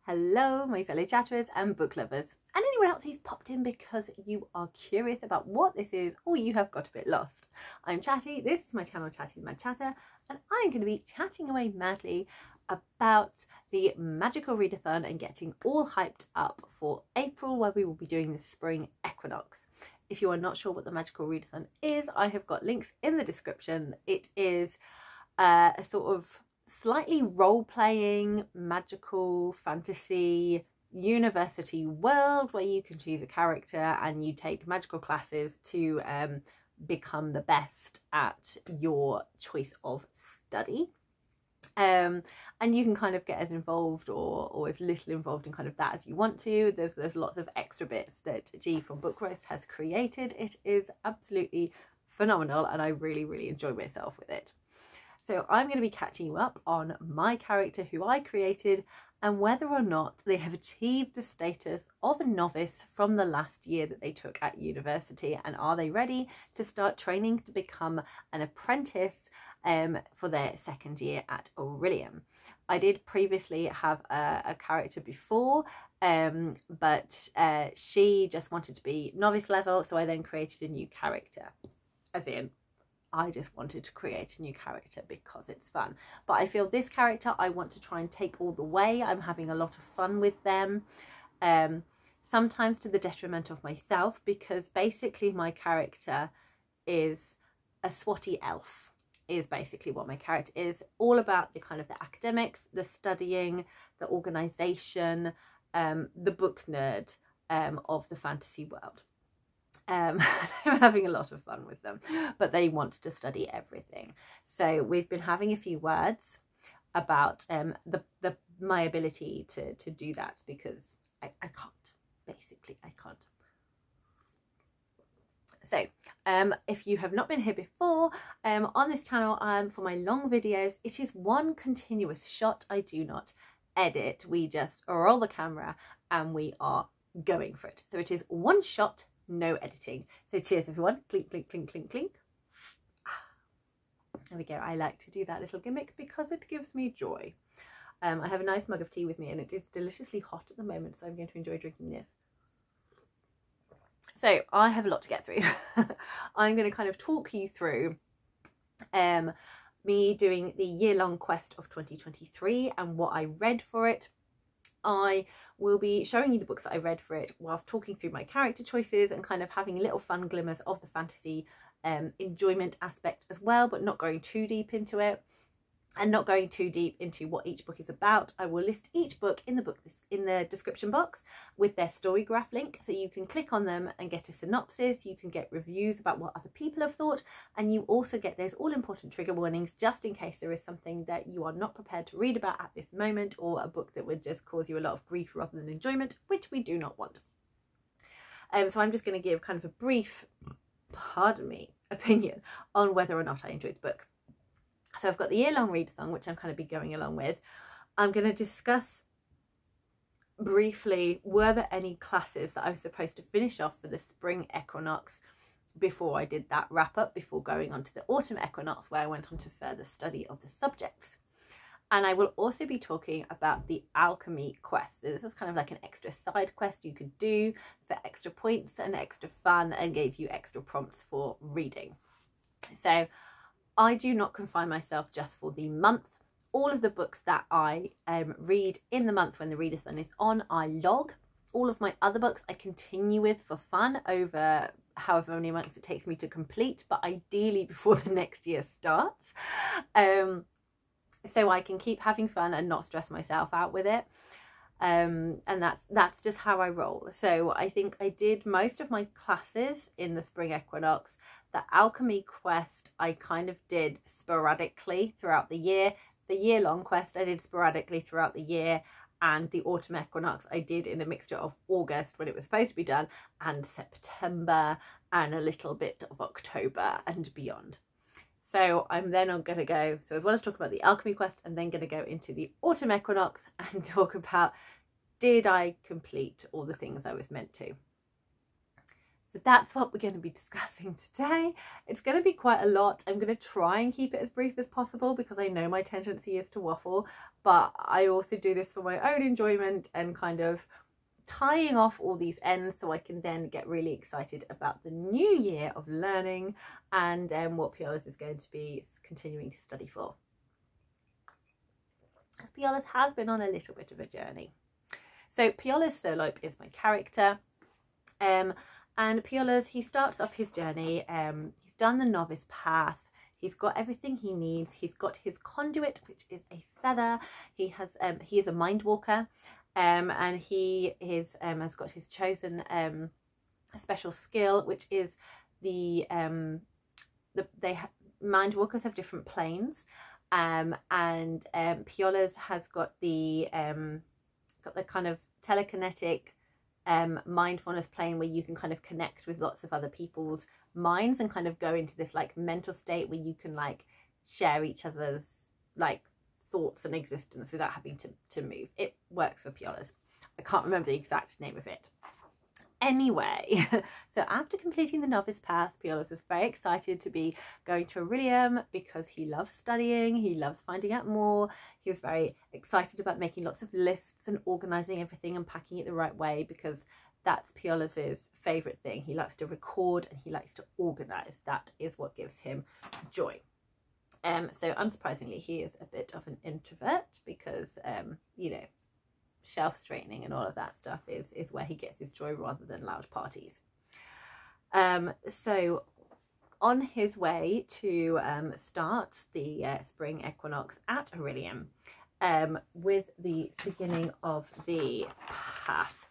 Hello my fellow chatterers and book lovers, and anyone else who's popped in because you are curious about what this is or you have got a bit lost. I'm Chatty, this is my channel Chatty the Mad Chatter, and I'm going to be chatting away madly about the Magical Readathon and getting all hyped up for April, where we will be doing the Spring Equinox. If you are not sure what the Magical Readathon is, I have got links in the description. It is a sort of slightly role-playing magical fantasy university world where you can choose a character and you take magical classes to become the best at your choice of study. And you can kind of get as involved or as little involved in kind of that as you want to. There's lots of extra bits that G from Book Roast has created. It is absolutely phenomenal and I really enjoy myself with it. So I'm going to be catching you up on my character who I created and whether or not they have achieved the status of a novice from the last year that they took at university, and are they ready to start training to become an apprentice for their second year at ORILIUM. I did previously have a character before, but she just wanted to be novice level, so I then created a new character, as in I just wanted to create a new character because it's fun. But I feel this character I want to try and take all the way. I'm having a lot of fun with them, sometimes to the detriment of myself, because basically my character is a swotty elf, is basically what my character is. All about the kind of the academics, the studying, the organisation, the book nerd of the fantasy world. I'm having a lot of fun with them, but they want to study everything. So we've been having a few words about my ability to do that, because I can't, basically I can't. So if you have not been here before on this channel, for my long videos, it is one continuous shot. I do not edit, we just roll the camera and we are going for it. So it is one shot, no editing. So cheers everyone. Clink, clink, clink, clink, clink. There we go. I like to do that little gimmick because it gives me joy. I have a nice mug of tea with me and it is deliciously hot at the moment, so I'm going to enjoy drinking this. So I have a lot to get through. I'm going to kind of talk you through me doing the year-long quest of 2023 and what I read for it. I will be showing you the books that I read for it whilst talking through my character choices and kind of having little fun glimmers of the fantasy enjoyment aspect as well, but not going too deep into it and not going too deep into what each book is about. I will list each book in the description box with their story graph link, so you can click on them and get a synopsis. You can get reviews about what other people have thought, and you also get those all important trigger warnings just in case there is something that you are not prepared to read about at this moment, or a book that would just cause you a lot of grief rather than enjoyment, which we do not want. So I'm just going to give kind of a brief, pardon me, opinion on whether or not I enjoyed the book. So I've got the year-long readathon, which I'm kind of be going along with. I'm going to discuss briefly, were there any classes that I was supposed to finish off for the Spring Equinox before I did that wrap up, before going on to the Autumn Equinox, where I went on to further study of the subjects. And I will also be talking about the Alchemy Quest. So this is kind of like an extra side quest you could do for extra points and extra fun and gave you extra prompts for reading. So I do not confine myself just for the month. All of the books that I read in the month when the readathon is on, I log. All of my other books I continue with for fun over however many months it takes me to complete, but ideally before the next year starts. So I can keep having fun and not stress myself out with it. And that's just how I roll. So I think I did most of my classes in the Spring Equinox. The Alchemy Quest I kind of did sporadically throughout the year. The year-long quest I did sporadically throughout the year, and the Autumn Equinox I did in a mixture of August when it was supposed to be done and September and a little bit of October and beyond. So I'm then going to go, so as well as talk about the Alchemy Quest, I'm then going to go into the Autumn Equinox and talk about, did I complete all the things I was meant to? So that's what we're going to be discussing today. It's going to be quite a lot. I'm going to try and keep it as brief as possible because I know my tendency is to waffle. but I also do this for my own enjoyment and kind of tying off all these ends so I can then get really excited about the new year of learning and what Piolurs is going to be continuing to study for. As Piolurs has been on a little bit of a journey. So Piolurs Sruloip is my character, and Piolurs, he starts off his journey, he's done the novice path, he's got everything he needs, he's got his conduit, which is a feather, he is a mind walker, and he is has got his chosen special skill, which is mind walkers have different planes, and Piolurs has got the kind of telekinetic mindfulness plane where you can kind of connect with lots of other people's minds and kind of go into this like mental state where you can like share each other's like thoughts and existence without having to move. It works for Piolurs. I can't remember the exact name of it. Anyway, so after completing the novice path, Piolurs is very excited to be going to ORILIUM because he loves studying, he loves finding out more. He was very excited about making lots of lists and organising everything and packing it the right way, because that's Piolurs' favourite thing. He likes to record and he likes to organise. That is what gives him joy. So unsurprisingly, he is a bit of an introvert because, you know, shelf straightening and all of that stuff is where he gets his joy rather than loud parties. So on his way to start the Spring Equinox at ORILIUM, with the beginning of the path,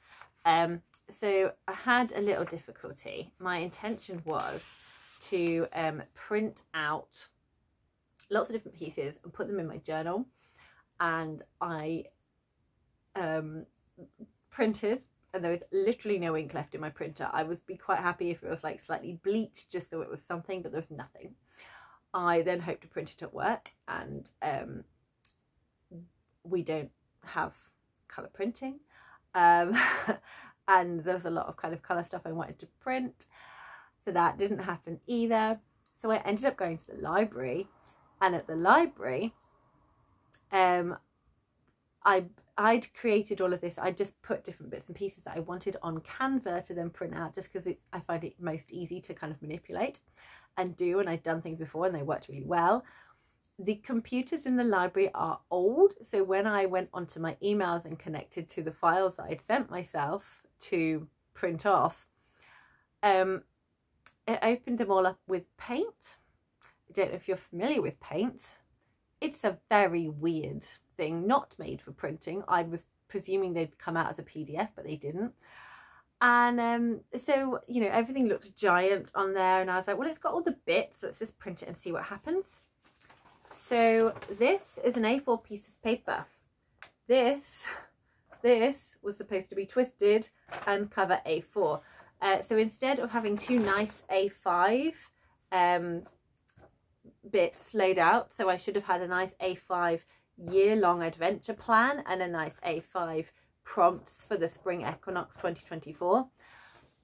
so I had a little difficulty. My intention was to print out lots of different pieces and put them in my journal, and I printed and there was literally no ink left in my printer. I would be quite happy if it was like slightly bleached just so it was something, but there was nothing. I then hoped to print it at work, and we don't have colour printing, and there was a lot of kind of colour stuff I wanted to print, so that didn't happen either. So I ended up going to the library, and at the library I'd created all of this. I just put different bits and pieces that I wanted on Canva to then print out, just because I find it most easy to kind of manipulate and do, and I'd done things before and they worked really well. The computers in the library are old, so when I went onto my emails and connected to the files that I'd sent myself to print off, it opened them all up with Paint. I don't know if you're familiar with Paint. It's a very weird thing, not made for printing. I was presuming they'd come out as a PDF, but they didn't. And so, you know, everything looked giant on there, and I was like, well, it's got all the bits, let's just print it and see what happens. So this is an A4 piece of paper. This was supposed to be twisted and cover A4. So instead of having two nice A5 bits laid out, so I should have had a nice A5 year-long adventure plan and a nice A5 prompts for the Spring Equinox 2024.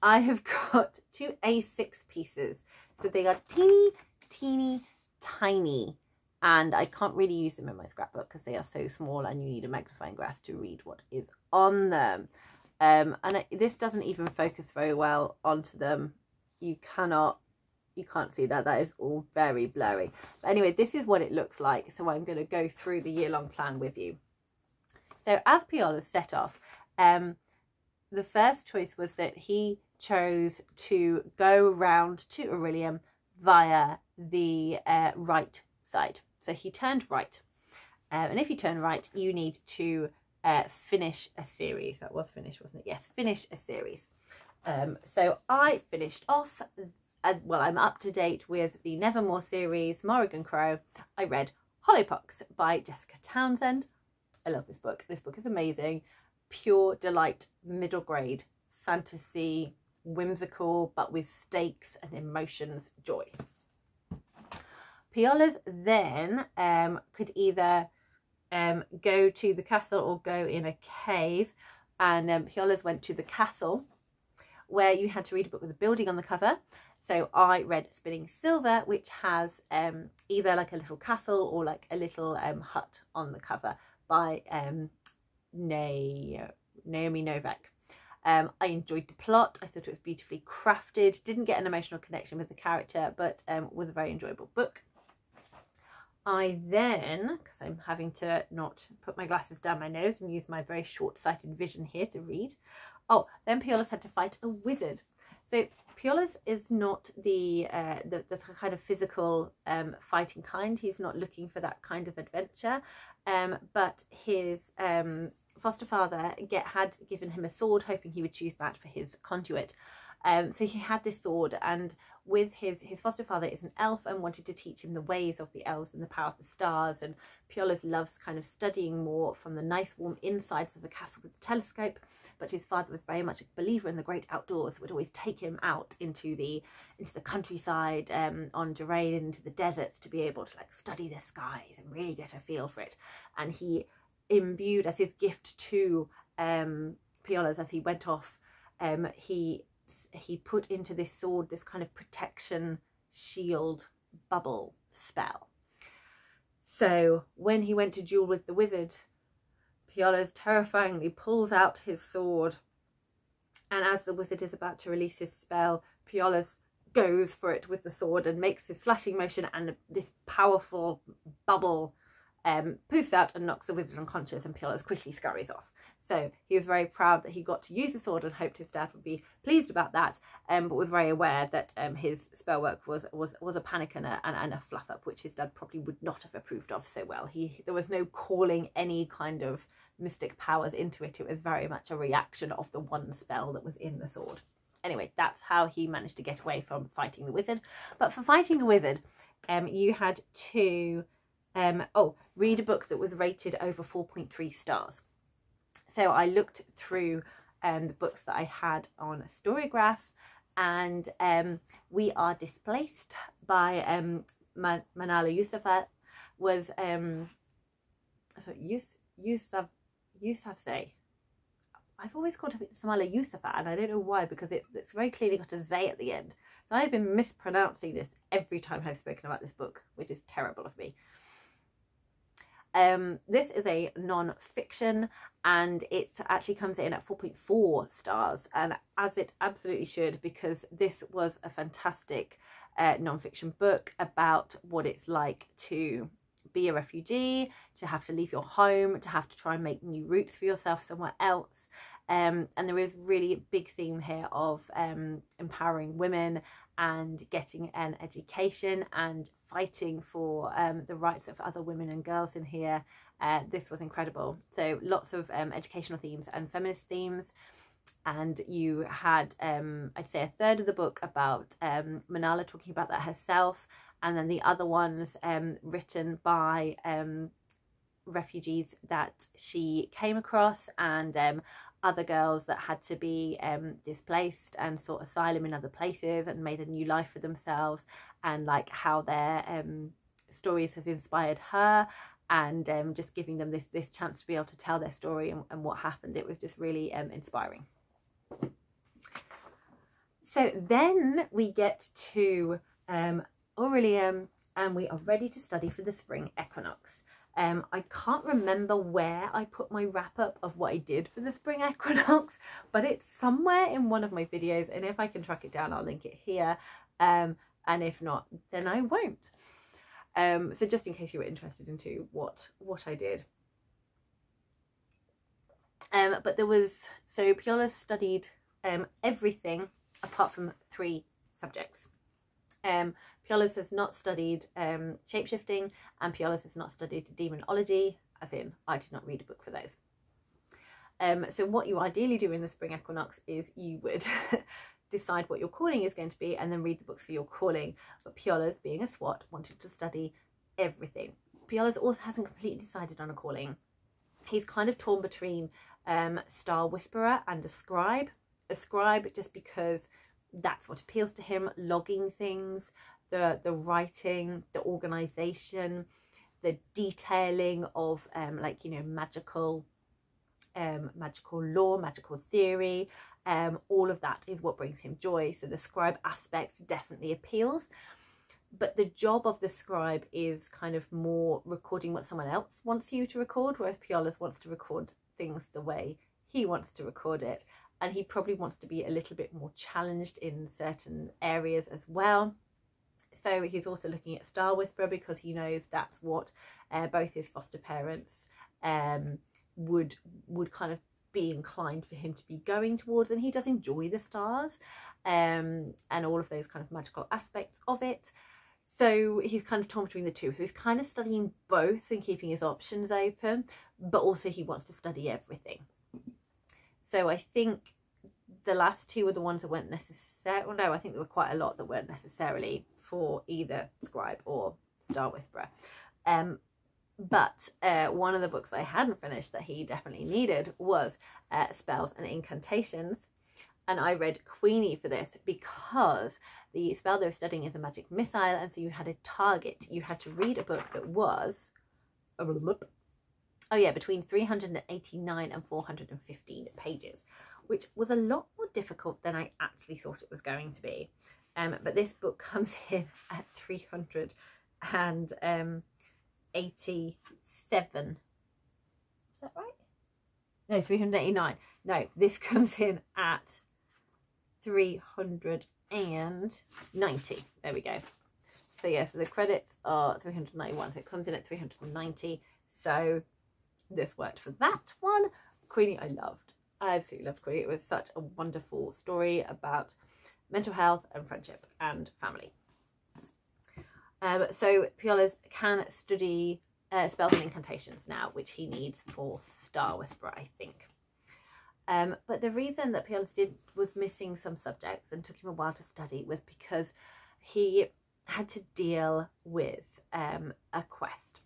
I have got two A6 pieces, so they are teeny tiny, and I can't really use them in my scrapbook because they are so small and you need a magnifying glass to read what is on them. This doesn't even focus very well onto them. You can't see that. That is all very blurry. But anyway, this is what it looks like. So I'm going to go through the year-long plan with you. So as Piolurs set off, the first choice was that he chose to go round to ORILIUM via the right side. So he turned right. And if you turn right, you need to finish a series. That was finished, wasn't it? Yes, finish a series. So I finished off. Well, I'm up to date with the Nevermoore series, Morrigan Crow. I read Hollowpox by Jessica Townsend. I love this book. This book is amazing. Pure delight, middle grade, fantasy, whimsical, but with stakes and emotions, joy. Piolurs then could either go to the castle or go in a cave, and Piolurs went to the castle, where you had to read a book with a building on the cover. So I read Spinning Silver, which has either like a little castle or like a little hut on the cover. by Naomi Novik. I enjoyed the plot. I thought it was beautifully crafted. Didn't get an emotional connection with the character, but was a very enjoyable book. I then, because I'm having to not put my glasses down my nose and use my very short-sighted vision here to read. Oh, then Piolurs had to fight a wizard. So Piolurs is not the kind of physical fighting kind. He's not looking for that kind of adventure. But his foster father had given him a sword, hoping he would choose that for his conduit. So he had this sword, and with his foster father is an elf and wanted to teach him the ways of the elves and the power of the stars. And Piolurs loves kind of studying more from the nice warm insides of a castle with a telescope, but his father was very much a believer in the great outdoors, would always take him out into the countryside, on Durain, into the deserts, to be able to like study the skies and really get a feel for it. And he imbued as his gift to Piolurs as he went off, he put into this sword this kind of protection shield bubble spell. So when he went to duel with the wizard, Piolurs terrifyingly pulls out his sword, and as the wizard is about to release his spell, Piolurs goes for it with the sword and makes his slashing motion, and this powerful bubble poofs out and knocks the wizard unconscious, and Piolurs quickly scurries off. So he was very proud that he got to use the sword and hoped his dad would be pleased about that, but was very aware that his spell work was a panic and a fluff up, which his dad probably would not have approved of so well. There was no calling any kind of mystic powers into it. It was very much a reaction of the one spell that was in the sword. Anyway, that's how he managed to get away from fighting the wizard. But for fighting a wizard, you had to read a book that was rated over 4.3 stars. So I looked through the books that I had on Storygraph, and We Are Displaced by Manala Yousafzai was Yousafzai. I've always called it Manala Yousafzai, and I don't know why, because it's very clearly got a zay at the end. So I've been mispronouncing this every time I've spoken about this book, which is terrible of me. This is a non-fiction, and it actually comes in at 4.4 stars, and as it absolutely should, because this was a fantastic non-fiction book about what it's like to be a refugee, to have to leave your home, to have to try and make new roots for yourself somewhere else. And there is really a big theme here of empowering women and getting an education and fighting for the rights of other women and girls in here. This was incredible. So lots of educational themes and feminist themes. And you had, I'd say, a third of the book about Manala talking about that herself, and then the other ones written by refugees that she came across, and other girls that had to be displaced and sought asylum in other places and made a new life for themselves, and like how their stories has inspired her, and just giving them this chance to be able to tell their story and what happened. It was just really inspiring. So then we get to ORILIUM, and we are ready to study for the Spring Equinox. I can't remember where I put my wrap up of what I did for the Spring Equinox, but it's somewhere in one of my videos, and if I can track it down, I'll link it here, and if not, then I won't. So just in case you were interested into what I did. But there was, so Piolurs studied everything apart from 3 subjects. Piolurs has not studied shapeshifting, and Piolurs has not studied demonology, as in I did not read a book for those. So what you ideally do in the Spring Equinox is you would decide what your calling is going to be and then read the books for your calling. But Piolurs, being a SWAT, wanted to study everything. Piolurs also hasn't completely decided on a calling. He's kind of torn between Star Whisperer and a Scribe. A Scribe just because that's what appeals to him, logging things, the writing, the organization, the detailing of like, you know, magical lore, magical theory, all of that is what brings him joy. So the Scribe aspect definitely appeals. but the job of the scribe is kind of more recording what someone else wants you to record, whereas Piolurs wants to record things the way he wants to record it, and he probably wants to be a little bit more challenged in certain areas as well. So he's also looking at Star Whisperer because he knows that's what both his foster parents would kind of be inclined for him to be going towards, and he does enjoy the stars and all of those kind of magical aspects of it. So he's kind of torn between the two. So he's kind of studying both and keeping his options open, but also he wants to study everything. So I think the last two were the ones that weren't necessarily, well, no, I think there were quite a lot that weren't necessarily for either Scribe or Star Whisperer. But one of the books I hadn't finished that he definitely needed was Spells and Incantations. And I read Queenie for this because the spell they were studying is a magic missile, and so you had a target. You had to read a book that was, oh yeah, between 389 and 415 pages, which was a lot more difficult than I actually thought it was going to be. But this book comes in at 387. Is that right? No, 389. No, this comes in at 390. There we go. So yeah, so the credits are 391, so it comes in at 390. So this worked for that one. Queenie I loved. I absolutely loved Queenie. It was such a wonderful story about mental health and friendship and family. So Piolurs can study spells and incantations now, which he needs for Star Whisperer, I think. But the reason that Piolurs was missing some subjects and took him a while to study was because he had to deal with a quest.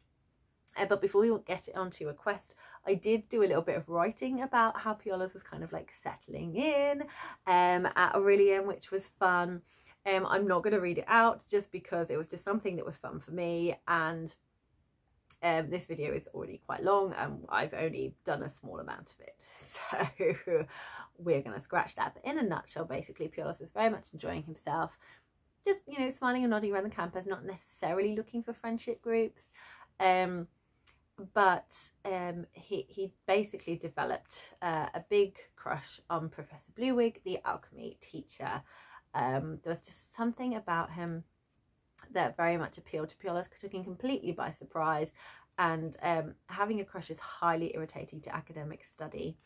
But before we get onto a quest, I did do a little bit of writing about how Piolurs was kind of like settling in at ORILIUM, which was fun. I'm not going to read it out just because it was just something that was fun for me, and this video is already quite long and I've only done a small amount of it, so we're going to scratch that. But in a nutshell, basically Piolurs is very much enjoying himself, just, you know, smiling and nodding around the campus, not necessarily looking for friendship groups, but he basically developed a big crush on Professor Bluewig, the alchemy teacher. There was just something about him that very much appealed to Piolurs, took him completely by surprise, and having a crush is highly irritating to academic study.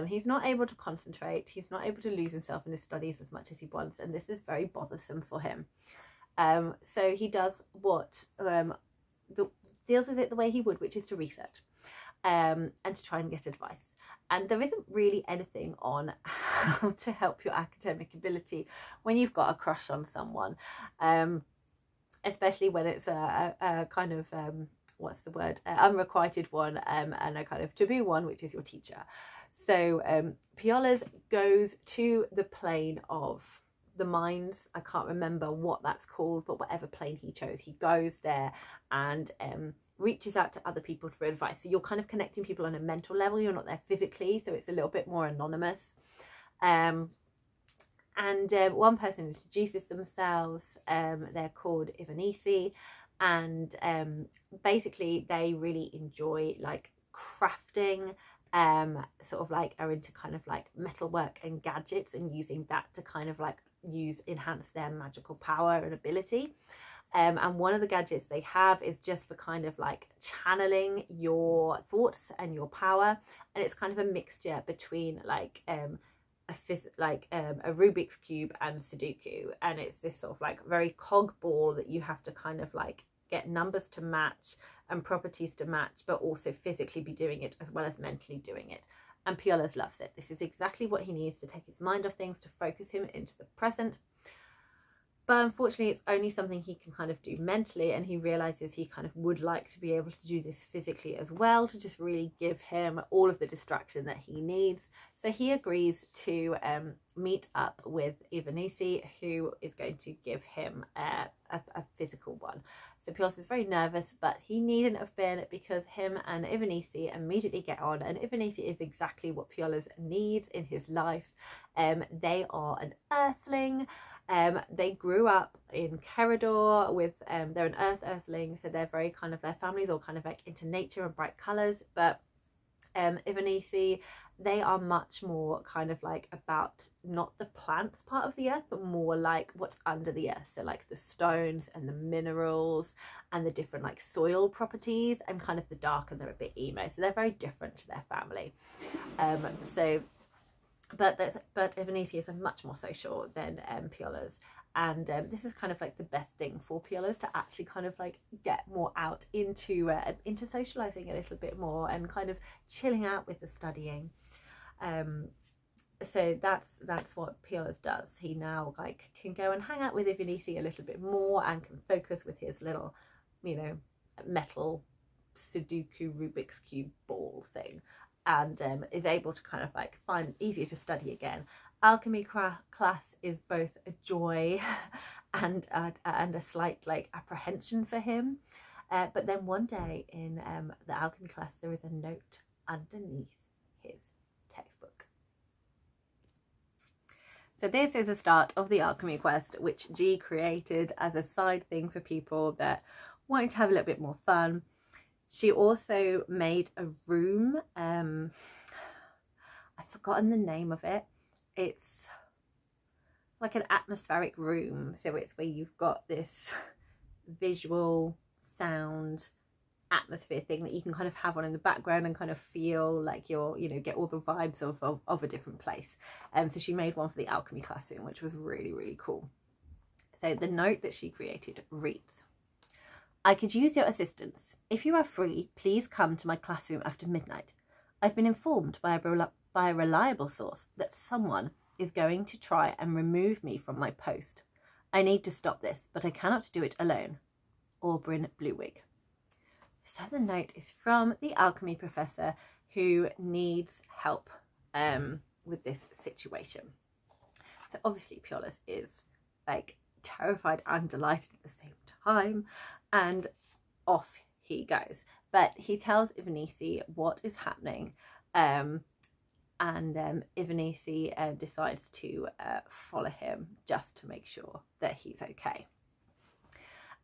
He's not able to concentrate, he's not able to lose himself in his studies as much as he wants, and this is very bothersome for him. So he does what deals with it the way he would, which is to research and to try and get advice. And there isn't really anything on how to help your academic ability when you've got a crush on someone, especially when it's a kind of, what's the word, unrequited one, and a kind of taboo one, which is your teacher. So Piolurs goes to the plane of the minds. I can't remember what that's called, but whatever plane he chose, he goes there and reaches out to other people for advice. So you're kind of connecting people on a mental level, you're not there physically, so it's a little bit more anonymous. And one person introduces themselves, they're called Biniti, and basically they really enjoy like crafting, sort of like are into kind of like metalwork and gadgets, and using that to kind of like enhance their magical power and ability. And one of the gadgets they have is just for kind of like channeling your thoughts and your power, and it's kind of a mixture between like a Rubik's Cube and Sudoku, and it's this sort of like very cog ball that you have to kind of like get numbers to match and properties to match, but also physically be doing it as well as mentally doing it. And Piolurs loves it. This is exactly what he needs to take his mind off things, to focus him into the present. But unfortunately, it's only something he can kind of do mentally, and he realizes he kind of would like to be able to do this physically as well, to just really give him all of the distraction that he needs. So he agrees to meet up with Biniti, who is going to give him a physical one. So Piolurs is very nervous, but he needn't have been, because him and Biniti immediately get on, and Biniti is exactly what Piolurs needs in his life. They are an earthling. They grew up in Kerador with, they're an earthling, so they're very kind of, their family's all kind of like into nature and bright colours, but Biniti, they are much more kind of like about not the plants part of the earth, but more like what's under the earth, so like the stones and the minerals and the different like soil properties, and kind of the dark, and they're a bit emo, so they're very different to their family. But Biniti is much more social than Piolurs, and this is kind of like the best thing for Piolurs, to actually kind of like get more out into socializing a little bit more and kind of chilling out with the studying. So that's what Piolurs does. He now like can go and hang out with Biniti a little bit more, and can focus with his little, you know, metal Sudoku Rubik's Cube ball thing, and is able to kind of like find easier to study again. Alchemy class is both a joy and a slight like apprehension for him, but then one day in the alchemy class there is a note underneath his textbook. So this is the start of the Alchemy Quest, which G created as a side thing for people that wanted to have a little bit more fun. She also made a room, I've forgotten the name of it. It's like an atmospheric room, so it's where you've got this visual sound atmosphere thing that you can kind of have on in the background and kind of feel like you're, you know, get all the vibes of a different place. So she made one for the alchemy classroom, which was really, really cool. So the note that she created reads: I could use your assistance. If you are free, please come to my classroom after midnight. I've been informed by a reliable source that someone is going to try and remove me from my post. I need to stop this, but I cannot do it alone. Auburn Bluewig. So the note is from the alchemy professor who needs help with this situation. So obviously Piolurs is like terrified and delighted at the same time, and off he goes. But he tells Biniti what is happening, and Biniti decides to follow him just to make sure that he's okay.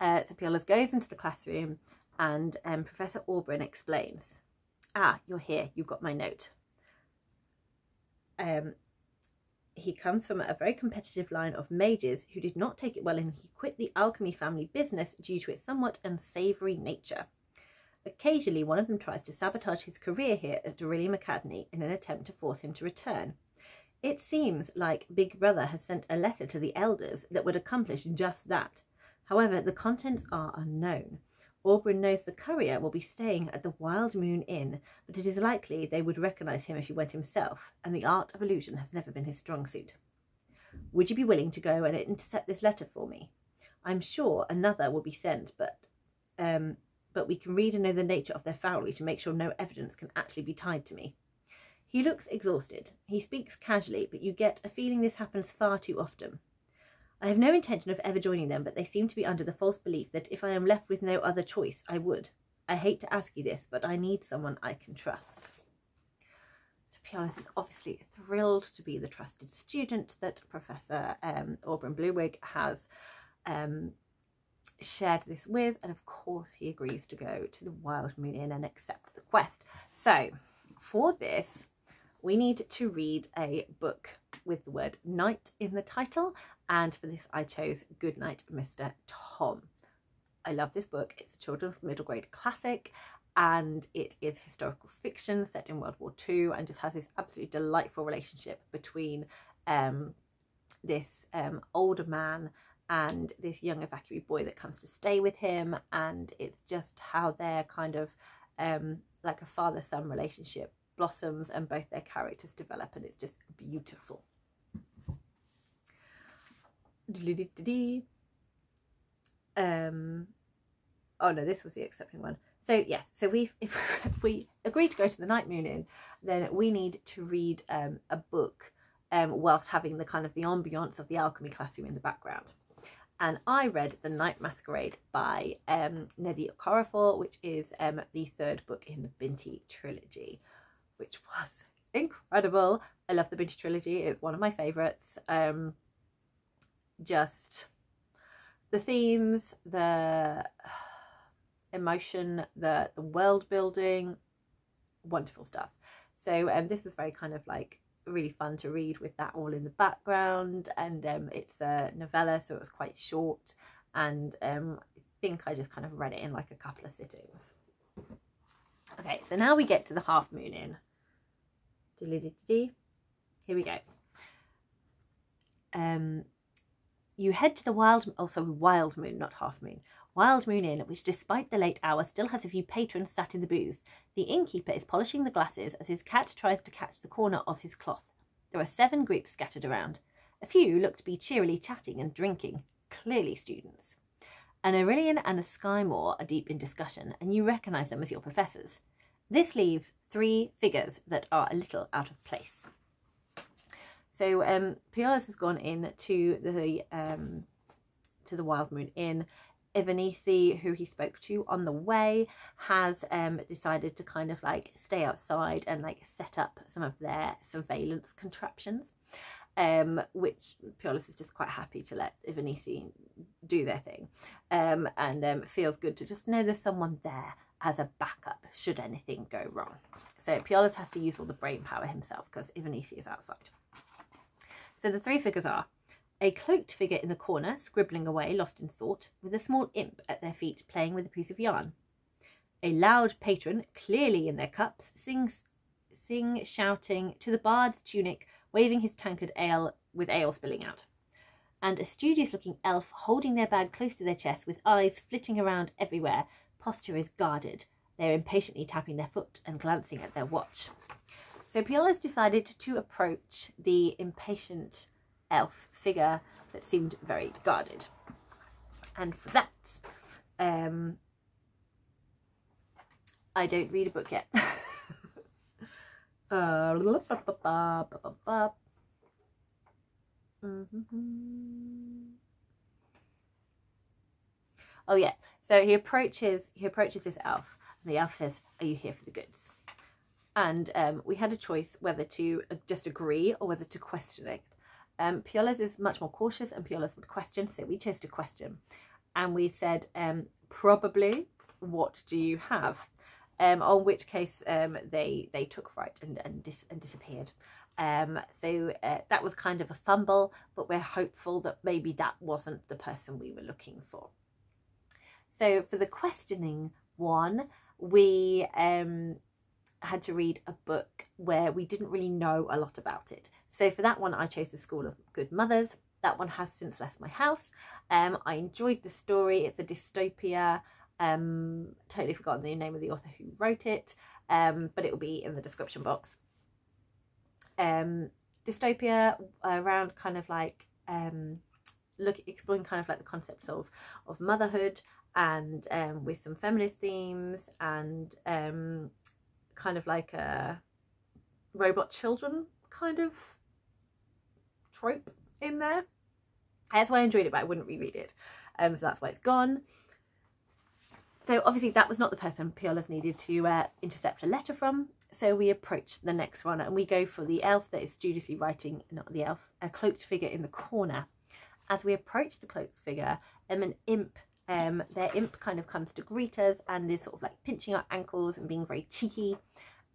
So Piolurs goes into the classroom, and Professor Auburn explains, you're here, you've got my note. He comes from a very competitive line of mages who did not take it well, and he quit the alchemy family business due to its somewhat unsavoury nature. Occasionally one of them tries to sabotage his career here at ORILIUM Academy in an attempt to force him to return. It seems like Big Brother has sent a letter to the elders that would accomplish just that. However, the contents are unknown. Auburn knows the courier will be staying at the Wild Moon Inn, but it is likely they would recognise him if he went himself, and the art of illusion has never been his strong suit. Would you be willing to go and intercept this letter for me? I'm sure another will be sent, but we can read and know the nature of their foulry to make sure no evidence can actually be tied to me. He looks exhausted. He speaks casually, but you get a feeling this happens far too often. I have no intention of ever joining them, but they seem to be under the false belief that if I am left with no other choice, I would. I hate to ask you this, but I need someone I can trust. So Piolurs is obviously thrilled to be the trusted student that Professor Auburn Bluewig has shared this with, and of course he agrees to go to the Wild Moon Inn and accept the quest. So for this, we need to read a book with the word night in the title, and for this I chose Goodnight Mister Tom. I love this book. It's a children's middle grade classic, and it is historical fiction set in World War II, and just has this absolutely delightful relationship between this older man and this young evacuee boy that comes to stay with him, and it's just how their kind of like a father-son relationship blossoms and both their characters develop, and it's just beautiful. Oh no, this was the accepting one. So yes, so if we agree to go to the Night Moon Inn, then we need to read a book whilst having the kind of the ambiance of the alchemy classroom in the background. And I read The Night Masquerade by Nedia Okorafor, which is the third book in the Biniti trilogy, which was incredible. I love the Biniti trilogy. It's one of my favourites. just the themes, the emotion, the world building, wonderful stuff. So this was very kind of like really fun to read with that all in the background, and it's a novella, so it was quite short, and I think I just kind of read it in like a couple of sittings. Okay, so now we get to the half moon in. Here we go. You head to the wild moon, not half moon. Wild Moon Inn, which despite the late hour still has a few patrons sat in the booth. The innkeeper is polishing the glasses as his cat tries to catch the corner of his cloth. There are 7 groups scattered around. A few look to be cheerily chatting and drinking, clearly students. An ORILIUM and a Skymore are deep in discussion, and you recognise them as your professors. This leaves 3 figures that are a little out of place. So Piolurs has gone in to the Wild Moon Inn. Biniti, who he spoke to on the way, has decided to kind of like stay outside and like set up some of their surveillance contraptions, which Piolurs is just quite happy to let Biniti do their thing, and feels good to just know there's someone there as a backup should anything go wrong. So Piolurs has to use all the brain power himself because Biniti is outside. So the 3 figures are a cloaked figure in the corner, scribbling away, lost in thought, with a small imp at their feet playing with a piece of yarn. A loud patron, clearly in their cups, shouting to the bard's tunic, waving his tankard ale with ale spilling out. And a studious-looking elf holding their bag close to their chest with eyes flitting around everywhere. Posture is guarded. They're impatiently tapping their foot and glancing at their watch. So Piolurs decided to approach the impatient elf figure that seemed very guarded, and for that I don't read a book yet. Oh yeah, so he approaches this elf, and the elf says, "Are you here for the goods?" And we had a choice whether to just agree or whether to question it. Piolurs is much more cautious, and Piolurs would question, so we chose to question, and we said probably, what do you have? On which case they took fright and disappeared. So that was kind of a fumble, but we're hopeful that maybe that wasn't the person we were looking for. So for the questioning one, we had to read a book where we didn't really know a lot about it. So for that one, I chose The School of Good Mothers. That one has since left my house. I enjoyed the story. It's a dystopia. Totally forgotten the name of the author who wrote it, but it will be in the description box. Dystopia around kind of like exploring kind of like the concepts of motherhood, and with some feminist themes, and kind of like a robot children kind of trope in there. That's why I enjoyed it, but I wouldn't reread it. So that's why it's gone. So obviously that was not the person Piolurs needed to intercept a letter from. So we approach the next one, and we go for the elf that is studiously writing, not the elf, a cloaked figure in the corner. As we approach the cloaked figure, an imp, their imp kind of comes to greet us and is sort of like pinching our ankles and being very cheeky.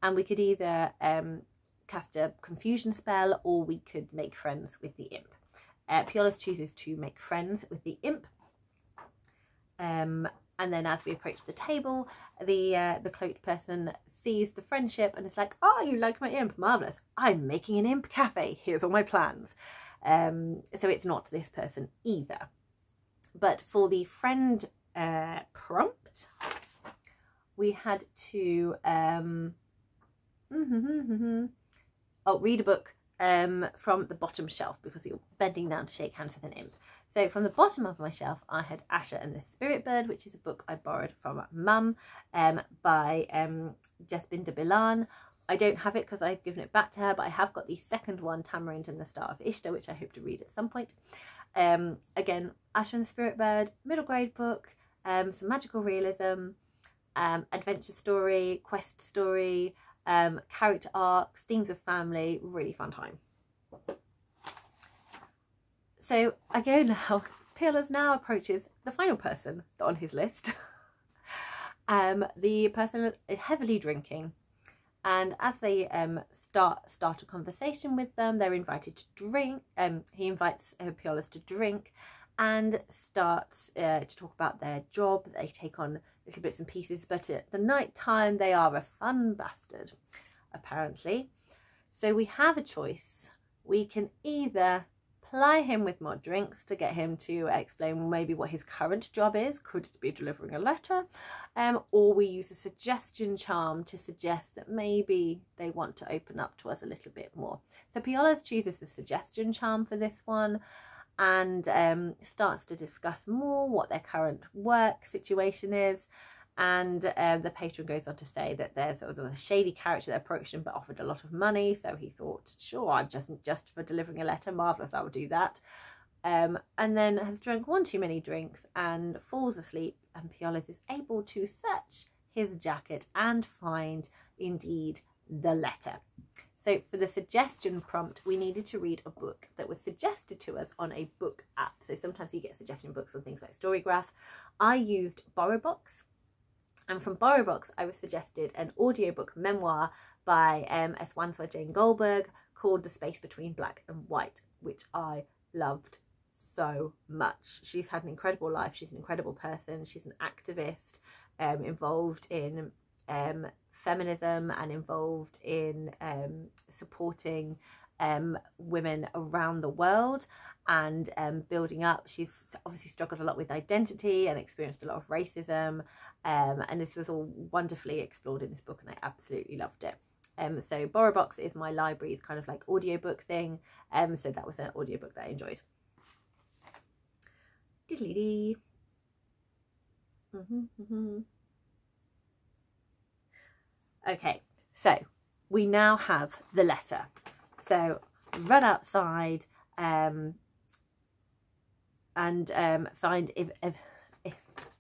And we could either cast a confusion spell, or we could make friends with the imp. Piolurs chooses to make friends with the imp. And then as we approach the table, the cloaked person sees the friendship and is like, "Oh, you like my imp? Marvellous. I'm making an imp cafe. Here's all my plans." So it's not this person either. But for the friend prompt, we had to read a book from the bottom shelf, because you're bending down to shake hands with an imp. So from the bottom of my shelf, I had Asha and the Spirit Bird, which is a book I borrowed from Mum, by Jasbinder Bilan. I don't have it because I've given it back to her, but I have got the second one, Tamarind and the Star of Ishtar, which I hope to read at some point. Again, Asha and the Spirit Bird, middle grade book, some magical realism, adventure story, quest story, character arcs, themes of family, really fun time. So I go now. Piolurs now approaches the final person on his list. The person heavily drinking. And as they start a conversation with them, they're invited to drink. He invites Piolurs to drink and starts to talk about their job. They take on little bits and pieces, but at the night time they are a fun bastard, apparently. So we have a choice. We can either ply him with more drinks to get him to explain maybe what his current job is, could it be delivering a letter, or we use a suggestion charm to suggest that maybe they want to open up to us a little bit more. So Piolurs chooses the suggestion charm for this one and starts to discuss more what their current work situation is. And the patron goes on to say that there's a shady character that approached him but offered a lot of money. So he thought, sure, I'm just for delivering a letter, marvellous, I will do that. And then has drunk one too many drinks and falls asleep. And Piolurs is able to search his jacket and find, indeed, the letter. So for the suggestion prompt, we needed to read a book that was suggested to us on a book app. So sometimes you get suggestion books on things like Storygraph. I used BorrowBox. And from BorrowBox, I was suggested an audiobook memoir by Swanswa Jane Goldberg called The Space Between Black and White, which I loved so much. She's had an incredible life. She's an incredible person. She's an activist involved in feminism and involved in supporting women around the world and building up. She's obviously struggled a lot with identity and experienced a lot of racism, and this was all wonderfully explored in this book, and I absolutely loved it. So BorrowBox is my library's kind of like audiobook thing, so that was an audiobook that I enjoyed. Diddly-dee. Okay, so we now have the letter. So run outside and find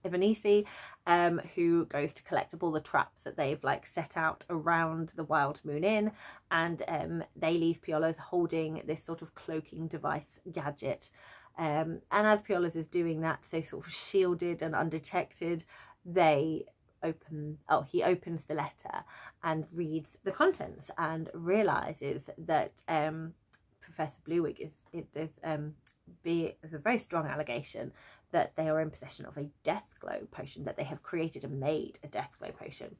Biniti, who goes to collect up all the traps that they've like set out around the Wild Moon Inn, and they leave Piolurs holding this sort of cloaking device gadget. And as Piolurs is doing that, so sort of shielded and undetected, he opens the letter and reads the contents and realizes that Professor Bluewig there's a very strong allegation that they are in possession of a death glow potion, that they have created and made a death glow potion,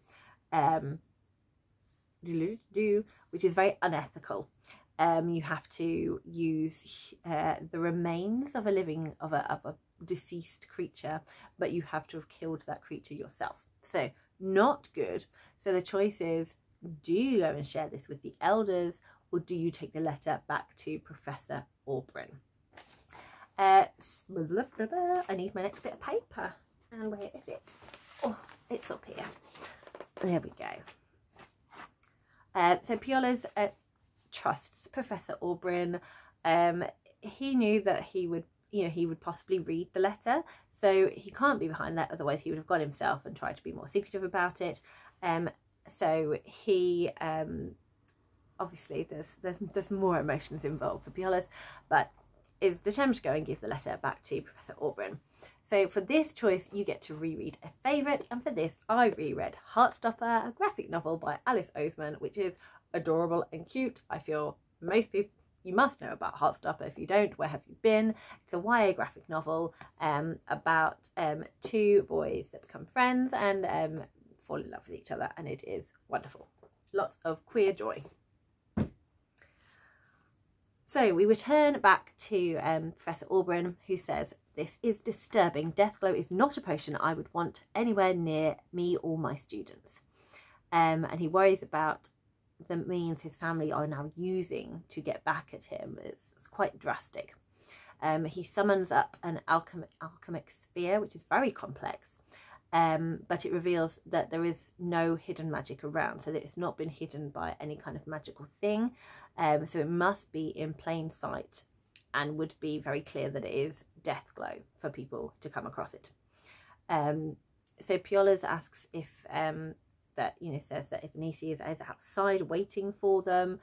which is very unethical. You have to use the remains of a deceased creature, but you have to have killed that creature yourself. So not good. So the choice is, do you go and share this with the elders, or do you take the letter back to Professor Aubryn? I need my next bit of paper. And where is it? Oh, it's up here. There we go. So Piolurs trusts Professor Aubryn. He knew that he would possibly read the letter, so he can't be behind that, otherwise he would have gone himself and tried to be more secretive about it. So he obviously there's more emotions involved for Piolurs, but is determined to go and give the letter back to Professor Aubryn. So for this choice, you get to reread a favourite, and for this I reread Heartstopper, a graphic novel by Alice Oseman, which is adorable and cute. I feel most people, you must know about Heartstopper. If you don't, where have you been? It's a YA graphic novel about two boys that become friends and fall in love with each other, and it is wonderful. Lots of queer joy. So we return back to Professor Aubryn, who says, "This is disturbing. Deathglow is not a potion I would want anywhere near me or my students." And he worries about the means his family are now using to get back at him. It's quite drastic. He summons up an alchemic sphere, which is very complex, but it reveals that there is no hidden magic around, so that it's not been hidden by any kind of magical thing. So it must be in plain sight and would be very clear that it is Deathglow for people to come across it. So Piolurs asks if says that if Biniti is outside waiting for them,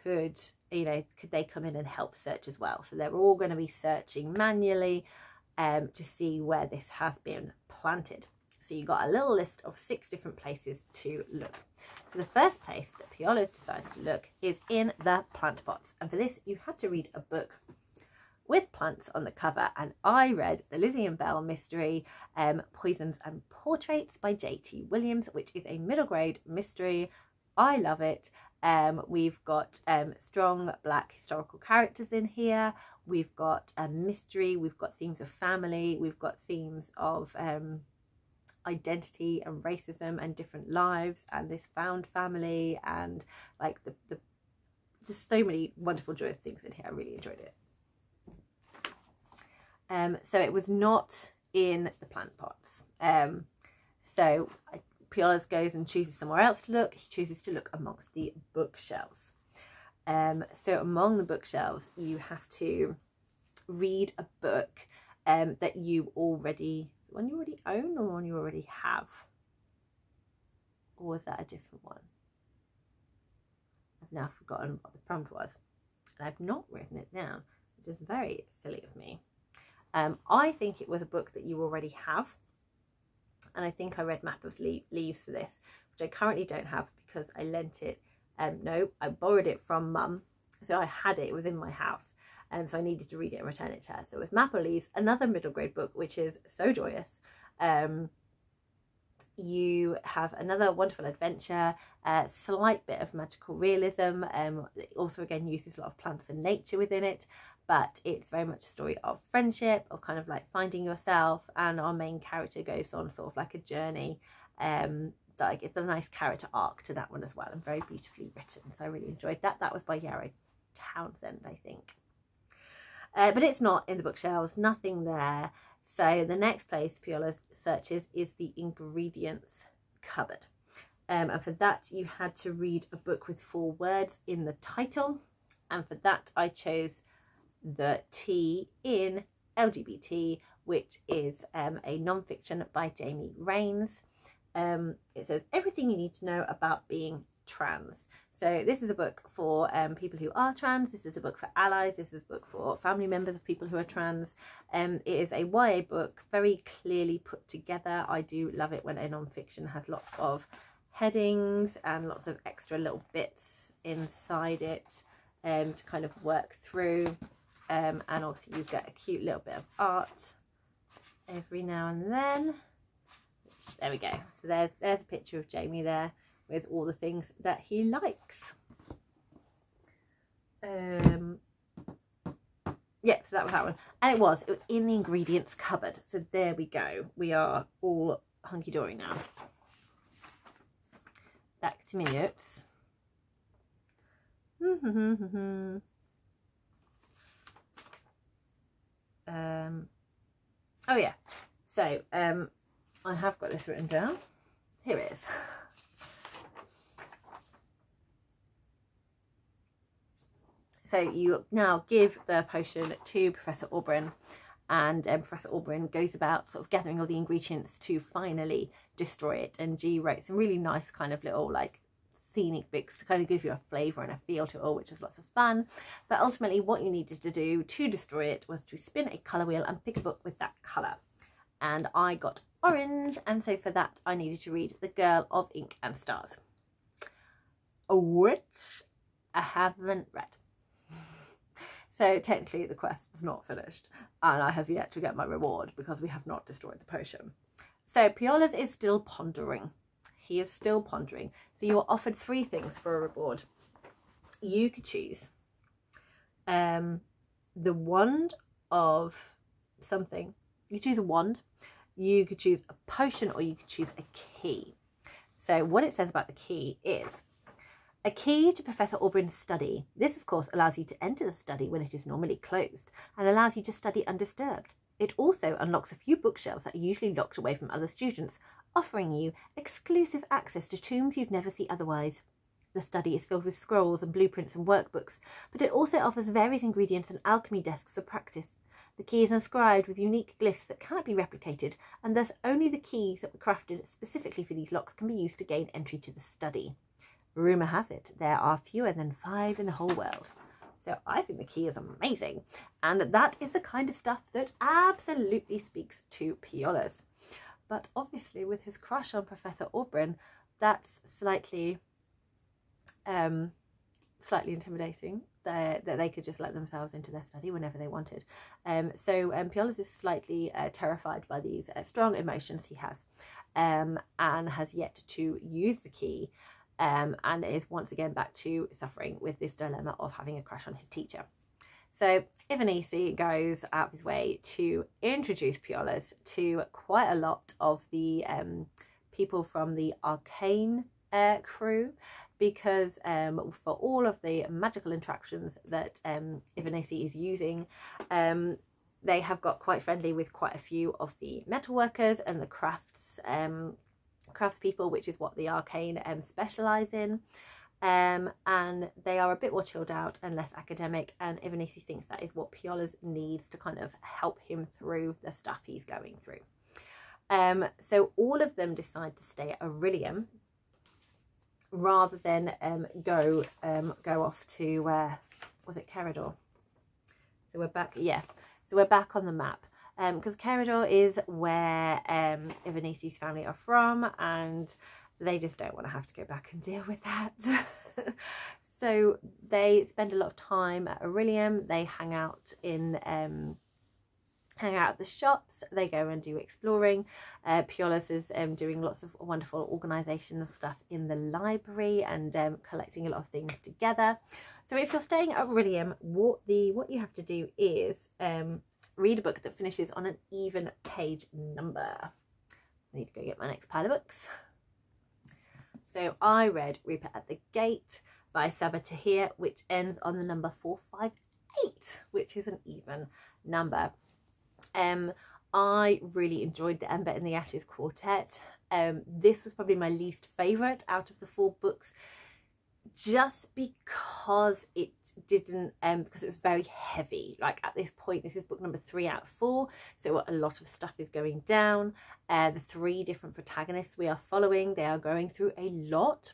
could they come in and help search as well. So they're all going to be searching manually to see where this has been planted. So you got a little list of 6 different places to look. So the first place that Piolurs decides to look is in the plant pots. And for this, you had to read a book with plants on the cover. And I read the Lizzie and Bell mystery, Poisons and Portraits by J.T. Williams, which is a middle grade mystery. I love it. We've got strong Black historical characters in here. We've got a mystery. We've got themes of family. We've got themes of identity and racism and different lives and this found family and like the just so many wonderful joyous things in here. I really enjoyed it. So it was not in the plant pots. So Piolurs goes and chooses somewhere else to look. He chooses to look amongst the bookshelves. So among the bookshelves, you have to read a book that you already own or one you already have. Or was that a different one? I've now forgotten what the prompt was. And I've not written it down, which is very silly of me. I think it was a book that you already have. And I think I read Map of Leaves for this, which I currently don't have because I lent it. No, I borrowed it from Mum. So I had it, it was in my house. So I needed to read it and return it to her. So with Map of Leaves, another middle grade book, which is so joyous. You have another wonderful adventure, a slight bit of magical realism. It also again uses a lot of plants and nature within it, but it's very much a story of friendship, of kind of like finding yourself, and our main character goes on sort of like a journey. Like it's a nice character arc to that one as well, and very beautifully written. So I really enjoyed that. That was by Yarrow Townsend, I think. But it's not in the bookshelves, nothing there. So the next place Piolurs searches is the ingredients cupboard. And for that you had to read a book with 4 words in the title. And for that I chose the T in LGBT, which is a non-fiction by Jamie Rains. It says everything you need to know about being trans. So this is a book for people who are trans. This is a book for allies. This is a book for family members of people who are trans. It is a YA book, very clearly put together. I do love it when a non-fiction has lots of headings and lots of extra little bits inside it to kind of work through. And also you get a cute little bit of art every now and then. There we go. So there's a picture of Jamie there with all the things that he likes. Yeah, so that was that one. And it was in the ingredients cupboard. So there we go. We are all hunky-dory now. Back to me, oops. Oh yeah, so I have got this written down. Here it is. So you now give the potion to Professor Aubryn, and Professor Aubryn goes about sort of gathering all the ingredients to finally destroy it. And G wrote some really nice kind of little like scenic bits to kind of give you a flavour and a feel to it all, which was lots of fun. But ultimately what you needed to do to destroy it was to spin a colour wheel and pick a book with that colour. And I got orange, and so for that I needed to read The Girl of Ink and Stars, which I haven't read. So technically the quest was not finished, and I have yet to get my reward because we have not destroyed the potion. So Piolurs is still pondering. He is still pondering. So you are offered 3 things for a reward. You could choose the wand of something. You choose a wand, you could choose a potion, or you could choose a key. So what it says about the key is a key to Professor Aubryn's study. This, of course, allows you to enter the study when it is normally closed and allows you to study undisturbed. It also unlocks a few bookshelves that are usually locked away from other students, offering you exclusive access to tombs you'd never see otherwise. The study is filled with scrolls and blueprints and workbooks, but it also offers various ingredients and alchemy desks for practice. The key is inscribed with unique glyphs that cannot be replicated, and thus only the keys that were crafted specifically for these locks can be used to gain entry to the study. rumour has it there are fewer than 5 in the whole world. So I think the key is amazing, and that is the kind of stuff that absolutely speaks to Piolurs. But obviously with his crush on Professor Oberon, that's slightly intimidating, that they could just let themselves into their study whenever they wanted. So Piolurs is slightly terrified by these strong emotions he has, and has yet to use the key, and is once again back to suffering with this dilemma of having a crush on his teacher. So Biniti goes out of his way to introduce Piolurs to quite a lot of the people from the Arcane crew, because for all of the magical interactions that Biniti is using, they have got quite friendly with quite a few of the metalworkers and the craftspeople, which is what the Arcane specialise in. And they are a bit more chilled out and less academic, and Biniti thinks that is what Piolurs needs to kind of help him through the stuff he's going through. So all of them decide to stay at ORILIUM rather than go off to was it Carador? So we're back, yeah. So we're back on the map, because Carador is where Biniti's family are from, and they just don't want to have to go back and deal with that. So they spend a lot of time at ORILIUM. They hang out at the shops. They go and do exploring. Piolurs is doing lots of wonderful organisational stuff in the library and collecting a lot of things together. So if you're staying at ORILIUM, what you have to do is read a book that finishes on an even page number. I need to go get my next pile of books. So I read Reaper at the Gate by Sabaa Tahir, which ends on the number 458, which is an even number. I really enjoyed the Ember in the Ashes quartet. This was probably my least favourite out of the 4 books, just because it didn't, because it was very heavy. Like at this point, this is book number 3 out of 4, so a lot of stuff is going down. The 3 different protagonists we are following, they are going through a lot.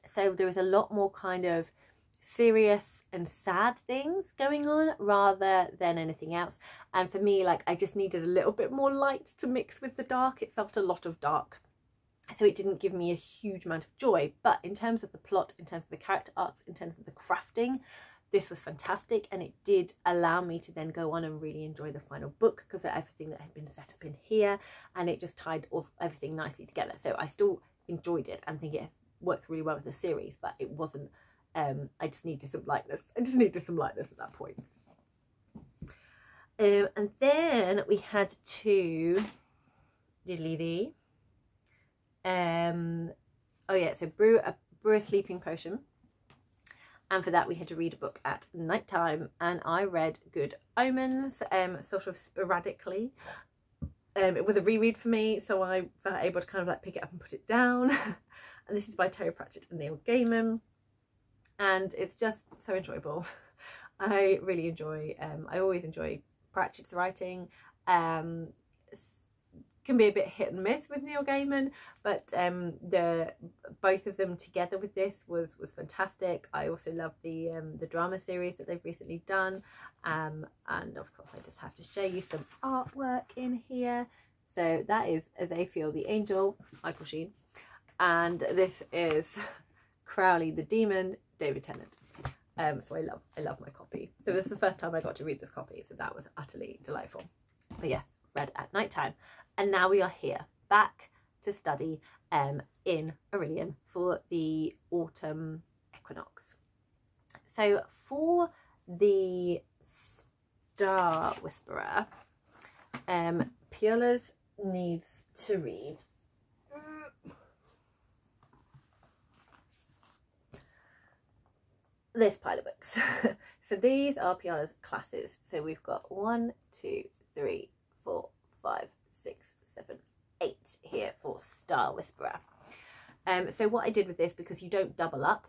So there is a lot more kind of serious and sad things going on rather than anything else. And for me, like, I just needed a little bit more light to mix with the dark. It felt a lot of dark, so it didn't give me a huge amount of joy. But in terms of the plot, in terms of the character arcs, in terms of the crafting, this was fantastic, and it did allow me to then go on and really enjoy the final book because of everything that had been set up in here, and it just tied off everything nicely together. So I still enjoyed it and think it works really well with the series, but it wasn't, I just needed some lightness. I just needed some lightness at that point. And then we had 2 diddly-dee. Oh yeah, so brew a sleeping potion, and for that we had to read a book at night time, and I read Good Omens sort of sporadically. It was a reread for me, so I felt able to kind of like pick it up and put it down. And this is by Terry Pratchett and Neil Gaiman, and it's just so enjoyable. I really enjoy, I always enjoy Pratchett's writing. Can be a bit hit and miss with Neil Gaiman, but both of them together with this was fantastic. I also love the drama series that they've recently done, and of course I just have to show you some artwork in here. So that is Azathiel the Angel, Michael Sheen, and this is Crowley the Demon, David Tennant. So I love my copy. So this is the first time I got to read this copy, so that was utterly delightful. But yes, read at night time. And now we are here, back to study in ORILIUM for the Autumn Equinox. So for the Star Whisperer, Piolurs needs to read this pile of books. So these are Piolurs' classes. So we've got 1, 2, 3, 4, 5, 6, 7, 8 here for Star Whisperer. So what I did with this, because you don't double up,